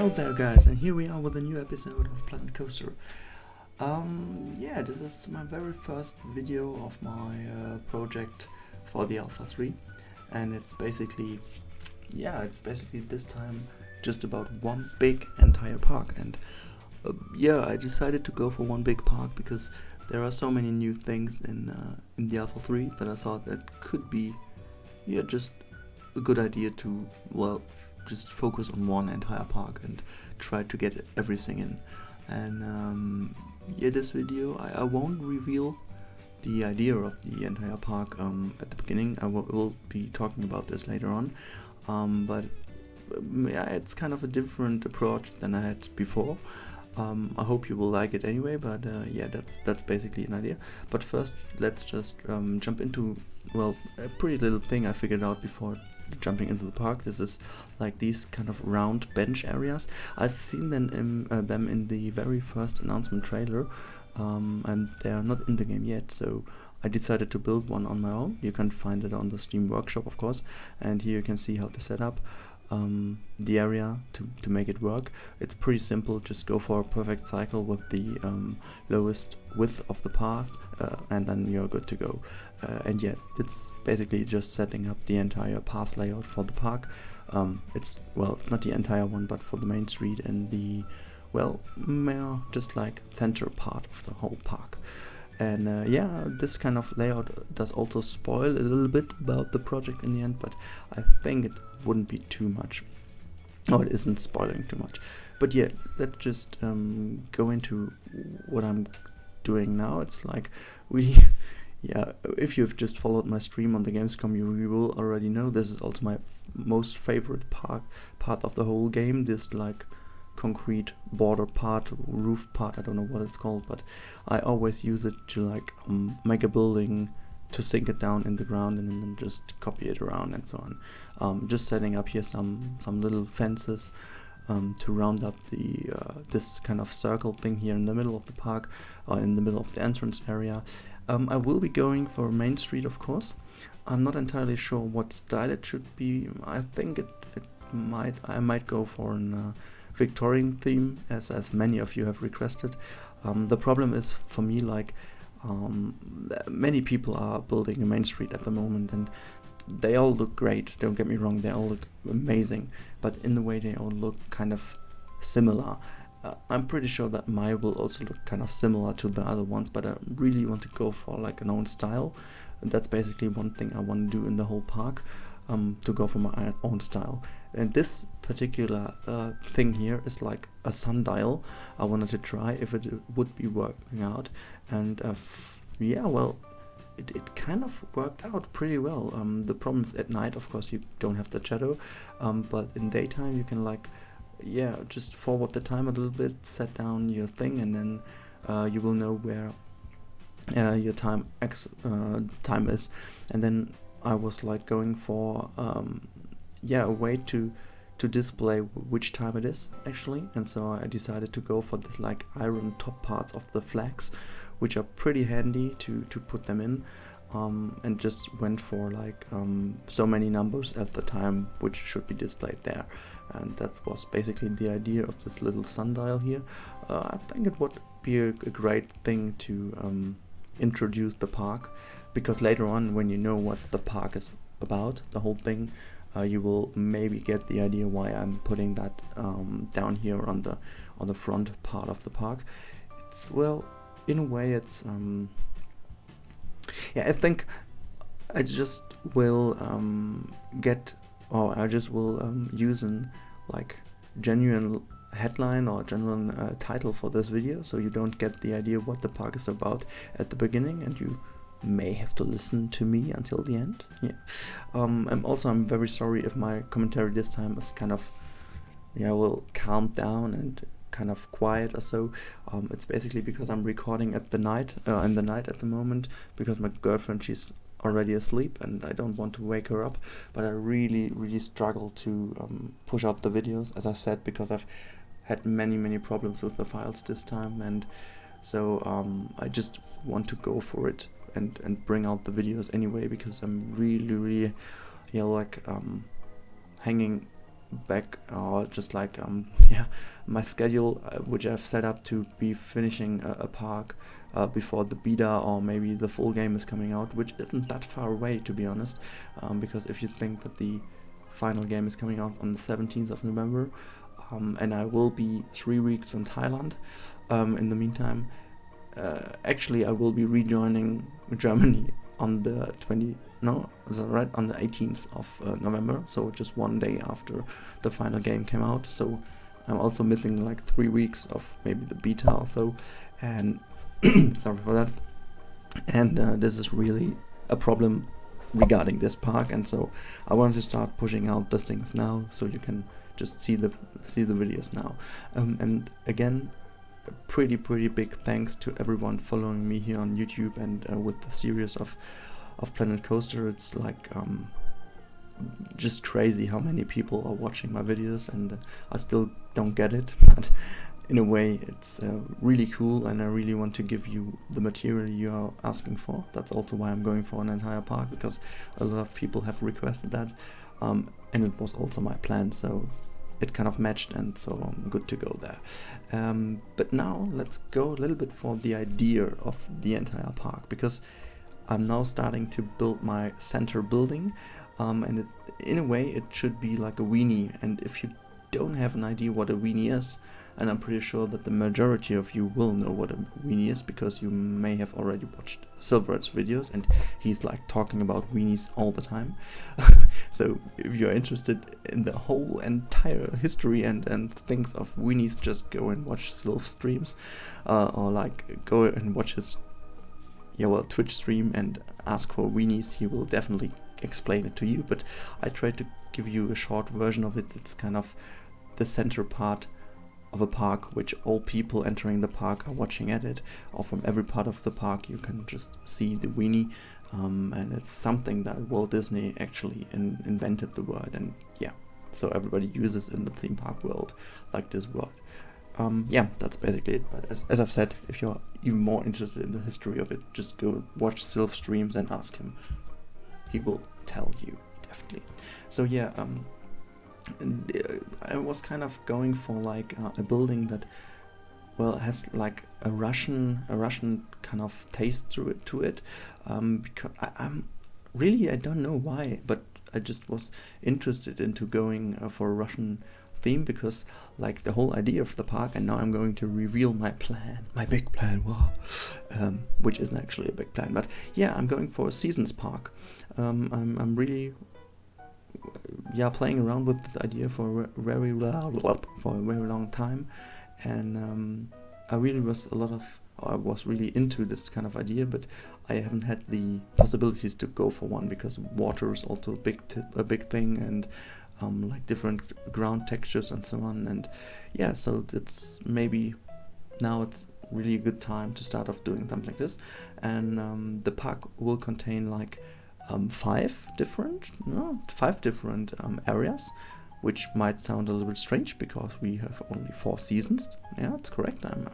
Hello there guys, and here we are with a new episode of Planet Coaster. Yeah, this is my very first video of my project for the Alpha 3, and it's basically this time just about one big entire park. And yeah, I decided to go for one big park because there are so many new things in the Alpha 3 that I thought that could be just a good idea to just focus on one entire park and try to get everything in. And this video I won't reveal the idea of the entire park at the beginning. I will be talking about this later on, but yeah, it's kind of a different approach than I had before. I hope you will like it anyway, but yeah, that's basically an idea. But first, let's just jump into a pretty little thing I figured out before jumping into the park. This is like these kind of round bench areas. I've seen them in the very first announcement trailer, and they are not in the game yet, so I decided to build one on my own. You can find it on the Steam Workshop, of course, and here you can see how to set up the area to make it work. It's pretty simple. Just go for a perfect cycle with the lowest width of the path, and then you're good to go. And yeah, it's basically just setting up the entire path layout for the park. It's not the entire one, but for the main street and the more just like center part of the whole park. And yeah, this kind of layout does also spoil a little bit about the project in the end, but I think it wouldn't be too much. Oh, it isn't spoiling too much. But yeah, let's just go into what I'm doing now. It's like really, yeah, if you've just followed my stream on the Gamescom, you will already know this is also my most favorite part of the whole game. This like concrete border part, roof part, I don't know what it's called, but I always use it to like make a building, to sink it down in the ground and then just copy it around and so on. Just setting up here some little fences to round up the this kind of circle thing here in the middle of the park, or in the middle of the entrance area. I will be going for Main Street, of course. I'm not entirely sure what style it should be. I think I might go for an Victorian theme, as many of you have requested. The problem is for me, like many people are building a Main Street at the moment, and they all look great, don't get me wrong, they all look amazing, but in the way they all look kind of similar. I'm pretty sure that my will also look kind of similar to the other ones, but I really want to go for like an own style. And that's basically one thing I want to do in the whole park, to go for my own style. And this particular thing here is like a sundial. I wanted to try if it would be working out, and yeah, well, it kind of worked out pretty well. The problem is at night, of course, you don't have the shadow, but in daytime you can like, yeah, just forward the time a little bit, set down your thing, and then you will know where your time is. And then I was like going for a way to display which time it is actually, and so I decided to go for this like iron top parts of the flags, which are pretty handy to put them in, and just went for like so many numbers at the time which should be displayed there. And that was basically the idea of this little sundial here. I think it would be a great thing to introduce the park, because later on, when you know what the park is about, the whole thing, you will maybe get the idea why I'm putting that down here on the front part of the park. It's, in a way, it's yeah, I think I just will use an like genuine headline or genuine title for this video, so you don't get the idea what the park is about at the beginning, and you may have to listen to me until the end. Yeah. I'm very sorry if my commentary this time is kind of calmed down and kind of quiet or so. It's basically because I'm recording in the night at the moment, because my girlfriend, she's already asleep and I don't want to wake her up, but I really struggle to push out the videos, as I've said, because I've had many problems with the files this time, and so I just want to go for it and bring out the videos anyway, because I'm really hanging back, or just like my schedule, which I've set up to be finishing a park before the beta or maybe the full game is coming out, which isn't that far away, to be honest, because if you think that the final game is coming out on the 17th of November, and I will be 3 weeks in Thailand in the meantime. Actually, I will be rejoining Germany on the on the 18th of November, so just 1 day after the final game came out. So I'm also missing like 3 weeks of maybe the beta or so, and sorry for that. And this is really a problem regarding this park, and so I wanted to start pushing out the things now, so you can just see the videos now. And again, a pretty big thanks to everyone following me here on YouTube and with the series of Planet Coaster. It's like just crazy how many people are watching my videos, and I still don't get it, but in a way it's really cool, and I really want to give you the material you are asking for. That's also why I'm going for an entire park, because a lot of people have requested that, and it was also my plan, so it kind of matched, and so I'm good to go there. But now let's go a little bit for the idea of the entire park, because I'm now starting to build my center building, and in a way it should be like a weenie. And if you don't have an idea what a weenie is, and I'm pretty sure that the majority of you will know what a weenie is, because you may have already watched Silveret's videos, and he's like talking about weenies all the time. So if you're interested in the whole entire history and things of weenies, just go and watch Silv streams, or like go and watch his Twitch stream and ask for weenies. He will definitely explain it to you, but I tried to give you a short version of it. It's kind of the center part of a park, which all people entering the park are watching at it, or from every part of the park you can just see the weenie, and it's something that Walt Disney actually invented the word, and yeah, so everybody uses in the theme park world like this word. Yeah, that's basically it. But as I've said, if you're even more interested in the history of it, just go watch Silv streams and ask him. He will tell you, definitely. So yeah, I was kind of going for like a building that, well, has like a Russian kind of taste to it, because I don't know why, but I just was interested into going for a Russian theme, because like the whole idea of the park, and now I'm going to reveal my big plan, wow, which isn't actually a big plan, but yeah, I'm going for a seasons park. I'm really playing around with this idea for a very long time, and I was really into this kind of idea, but I haven't had the possibilities to go for one, because water is also a big thing, and like different ground textures and so on, and yeah, so it's maybe now it's really a good time to start off doing something like this. And the park will contain like 5 different areas, which might sound a little bit strange because we have only 4 seasons. Yeah, that's correct. I'm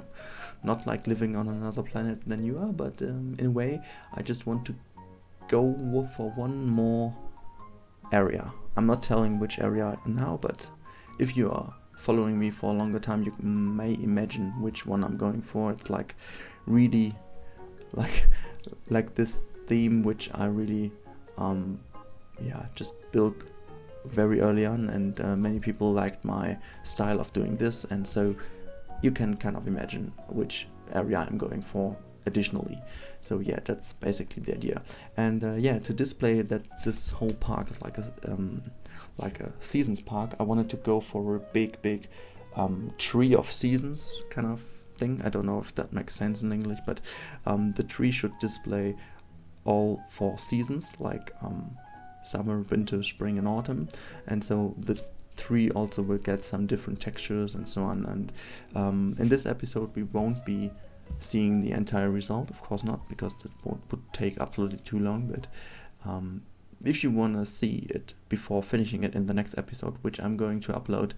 not like living on another planet than you are, but in a way I just want to go for one more area. I'm not telling which area now, but if you are following me for a longer time, you may imagine which one I'm going for. It's like Rudi, like this theme, which I really just built very early on, and many people liked my style of doing this, and so you can kind of imagine which area I'm going for additionally. So yeah, that's basically the idea. And to display that this whole park is like a seasons park, I wanted to go for a big tree of seasons kind of thing. I don't know if that makes sense in English, but the tree should display all 4 seasons, like summer, winter, spring and autumn, and so the tree also will get some different textures and so on. And in this episode we won't be seeing the entire result, of course not, because that would take absolutely too long, but if you want to see it before finishing it in the next episode, which I'm going to upload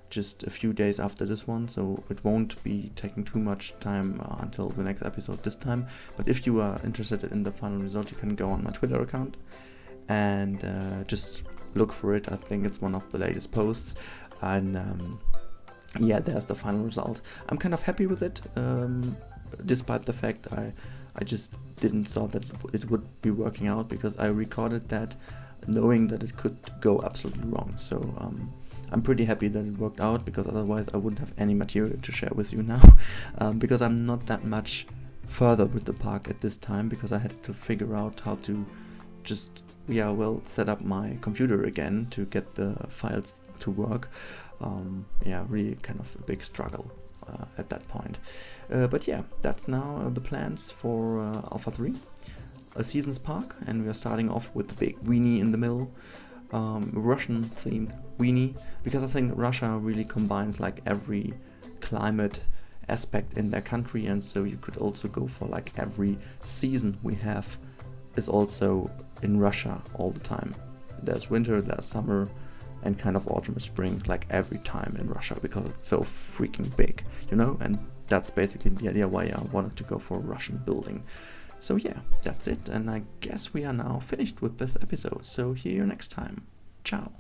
just a few days after this one, so it won't be taking too much time until the next episode this time. But if you are interested in the final result, you can go on my Twitter account and just look for it. I think it's one of the latest posts, and yeah, there's the final result. I'm kind of happy with it, despite the fact I just didn't thought that it would be working out, because I recorded that knowing that it could go absolutely wrong. So I'm pretty happy that it worked out, because otherwise I wouldn't have any material to share with you now, because I'm not that much further with the park at this time, because I had to figure out how to just set up my computer again to get the files to work. Really kind of a big struggle at that point. But yeah, that's now the plans for Alpha 3, a seasons park, and we are starting off with the big weenie in the middle, Russian themed weenie, because I think Russia really combines like every climate aspect in their country, and so you could also go for like every season we have is also in Russia all the time. There's winter, there's summer, and kind of autumn and spring, like every time in Russia, because it's so freaking big, you know, and that's basically the idea why I wanted to go for a Russian building. So yeah, that's it, and I guess we are now finished with this episode, so see you next time. Ciao.